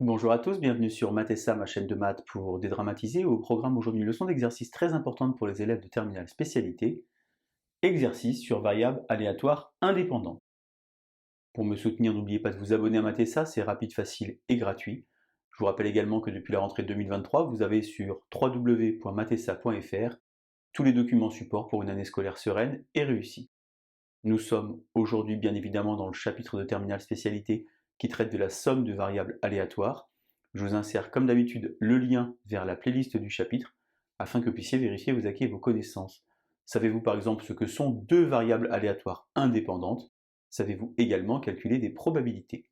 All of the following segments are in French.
Bonjour à tous, bienvenue sur Mathessa, ma chaîne de maths pour dédramatiser. Au programme aujourd'hui, une leçon d'exercice très importante pour les élèves de terminale spécialité, exercice sur variables aléatoires indépendantes. Pour me soutenir, n'oubliez pas de vous abonner à Mathessa, c'est rapide, facile et gratuit. Je vous rappelle également que depuis la rentrée 2023, vous avez sur www.mathessa.fr tous les documents support pour une année scolaire sereine et réussie. Nous sommes aujourd'hui bien évidemment dans le chapitre de terminale spécialité qui traite de la somme de variables aléatoires. Je vous insère comme d'habitude le lien vers la playlist du chapitre afin que vous puissiez vérifier vos acquis et vos connaissances. Savez-vous par exemple ce que sont deux variables aléatoires indépendantes? Savez-vous également calculer des probabilités?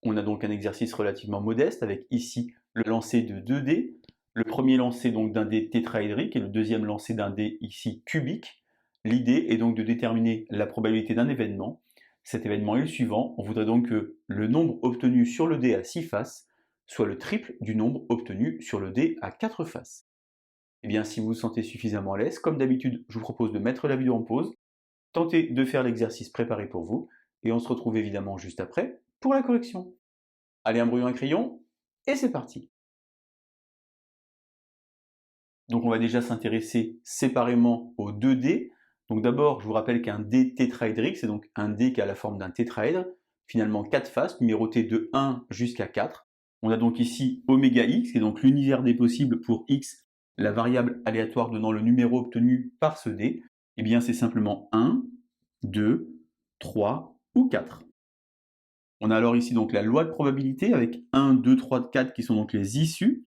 On a donc un exercice relativement modeste avec ici le lancer de 2 dés. Le premier lancer donc d'un dé tétraédrique et le deuxième lancer d'un dé ici cubique. L'idée est donc de déterminer la probabilité d'un événement. Cet événement est le suivant. On voudrait donc que le nombre obtenu sur le dé à 6 faces soit le triple du nombre obtenu sur le dé à 4 faces. Eh bien, si vous vous sentez suffisamment à l'aise, comme d'habitude, je vous propose de mettre la vidéo en pause, tentez de faire l'exercice préparé pour vous, et on se retrouve évidemment juste après pour la correction. Allez, un brouillon, un crayon, et c'est parti. Donc on va déjà s'intéresser séparément aux 2 dés. Donc d'abord, je vous rappelle qu'un dé tétraédrique, c'est donc un dé qui a la forme d'un tétraèdre, finalement 4 faces, numérotées de 1 jusqu'à 4. On a donc ici oméga x, qui est donc l'univers des possibles pour x, la variable aléatoire donnant le numéro obtenu par ce dé. Eh bien c'est simplement 1, 2, 3 ou 4. On a alors ici donc la loi de probabilité avec 1, 2, 3, 4 qui sont donc les issues.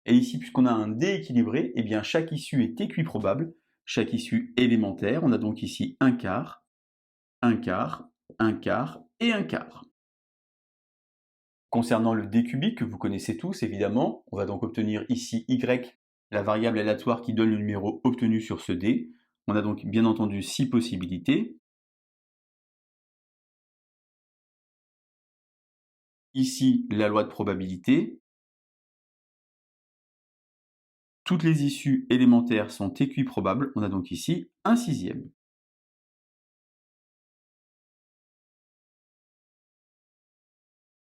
Et ici, puisqu'on a un dé équilibré, eh bien chaque issue est équiprobable, chaque issue élémentaire. On a donc ici un quart, un quart, un quart et un quart. Concernant le dé cubique, que vous connaissez tous évidemment, on va donc obtenir ici y, la variable aléatoire qui donne le numéro obtenu sur ce dé. On a donc bien entendu 6 possibilités. Ici, la loi de probabilité. Toutes les issues élémentaires sont équiprobables. On a donc ici un sixième.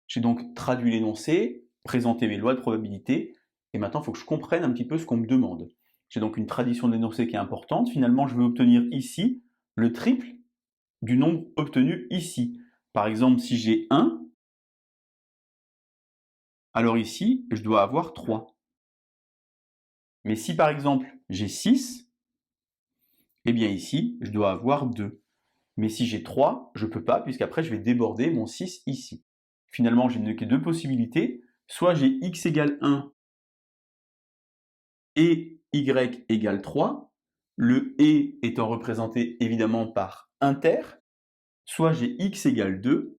J'ai donc traduit l'énoncé, présenté mes lois de probabilité, et maintenant il faut que je comprenne un petit peu ce qu'on me demande. J'ai donc une tradition de l'énoncé qui est importante. Finalement, je veux obtenir ici le triple du nombre obtenu ici. Par exemple, si j'ai 1, alors ici, je dois avoir 3. Mais si par exemple j'ai 6, eh bien ici, je dois avoir 2. Mais si j'ai 3, je ne peux pas, puisqu'après je vais déborder mon 6 ici. Finalement, je n'ai que deux possibilités. Soit j'ai x égale 1 et y égale 3, le et étant représenté évidemment par inter, soit j'ai x égale 2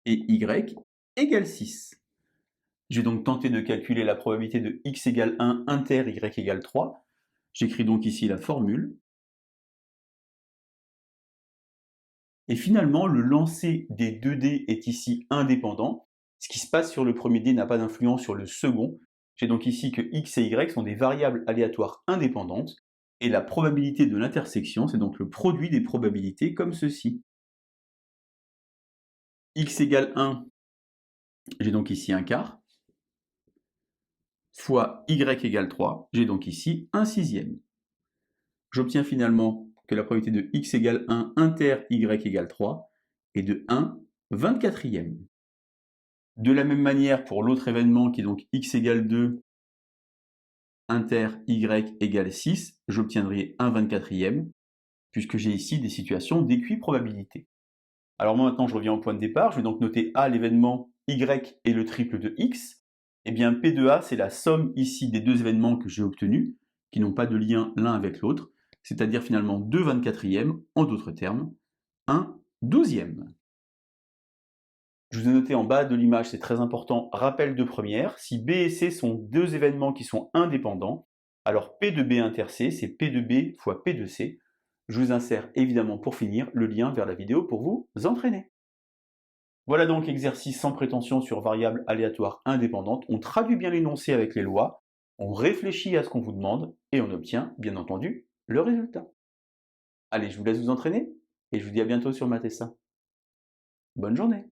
et y égale 6. J'ai donc tenté de calculer la probabilité de x égale 1 inter y égale 3. J'écris donc ici la formule. Et finalement, le lancer des deux dés est ici indépendant. Ce qui se passe sur le premier dé n'a pas d'influence sur le second. J'ai donc ici que x et y sont des variables aléatoires indépendantes, et la probabilité de l'intersection, c'est donc le produit des probabilités comme ceci. X égale 1, j'ai donc ici un quart, fois y égale 3, j'ai donc ici un sixième. J'obtiens finalement que la probabilité de x égale 1 inter y égale 3 est de 1 24e. De la même manière, pour l'autre événement qui est donc x égale 2 inter y égale 6, j'obtiendrai un 24e, puisque j'ai ici des situations d'équiprobabilité. Alors moi maintenant je reviens au point de départ, je vais donc noter A l'événement y est le triple de x. Et bien P de A c'est la somme ici des deux événements que j'ai obtenus, qui n'ont pas de lien l'un avec l'autre, c'est-à-dire finalement 2 24e, en d'autres termes, un 12e. Je vous ai noté en bas de l'image, c'est très important, rappel de première. Si B et C sont deux événements qui sont indépendants, alors P de B inter C, c'est P de B fois P de C. Je vous insère évidemment pour finir le lien vers la vidéo pour vous entraîner. Voilà donc exercice sans prétention sur variables aléatoires indépendantes. On traduit bien l'énoncé avec les lois, on réfléchit à ce qu'on vous demande et on obtient, bien entendu, le résultat. Allez, je vous laisse vous entraîner et je vous dis à bientôt sur Mathessa. Bonne journée!